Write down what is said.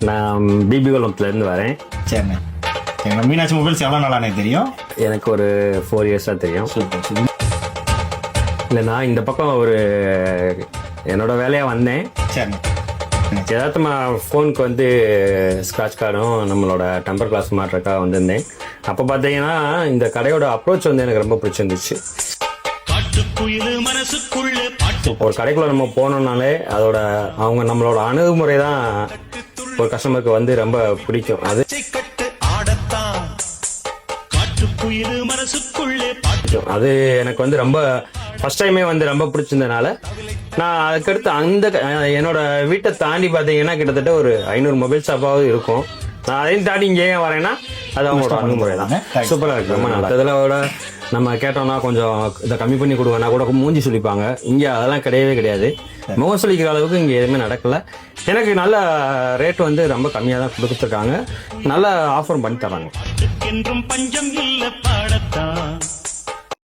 நான் பிபி குளத்துலேருந்து வரேன். சரிண்ணே. சரிண்ணா, மீனாட்சி மொபைல்ஸ் எவ்வளோ நாளானே தெரியும்? எனக்கு ஒரு 4 இயர்ஸாக தெரியும். சூப்பர். இல்லை, நான் இந்த பக்கம் என்னோட வேலையாக வந்தேன். சரிண்ணே. யதார்த்தமா ஃபோனுக்கு வந்து ஸ்க்ராட்ச் கார்டும் நம்மளோட டெம்பர் கிளாஸ் மாட்டுறக்காக வந்திருந்தேன். அப்போ பார்த்தீங்கன்னா இந்த கடையோட அப்ரோச் வந்து எனக்கு ரொம்ப பிடிச்சிருந்துச்சு. ஒரு கடைக்குள்ள நம்ம போனோம்னாலே அதோட நம்மளோட அணுகுமுறை தான் ஒரு கஸ்டமருக்கு வந்து ரொம்ப பிடிக்கும். அது எனக்கு வந்து ரொம்ப ஃபர்ஸ்ட் டைமே வந்து ரொம்ப பிடிச்சிருந்தனால நான் அதுக்கடுத்து என்னோட வீட்டை தாண்டி பார்த்தீங்கன்னா கிட்டத்தட்ட ஒரு 500 மொபைல் ஷாப்பாவது இருக்கும். நான் அதையும் தாண்டி இங்கே ஏன் வரேன்னா அது அவங்களோட அணுகுமுறை தான். சூப்பராக இருக்கு, ரொம்ப நல்லா. இதில் நம்ம கேட்டோம்னா கொஞ்சம் இதை கம்மி பண்ணி கொடுங்கன்னா கூட மூஞ்சி சொல்லிப்பாங்க. இங்கே அதெல்லாம் கிடையவே கிடையாது. முகம் சொல்லிக்கிற அளவுக்கு இங்கே எதுவுமே நடக்கல. எனக்கு நல்ல ரேட் வந்து ரொம்ப கம்மியாக தான் கொடுத்துருக்காங்க. நல்ல ஆஃபரும் பண்ணி தராங்க.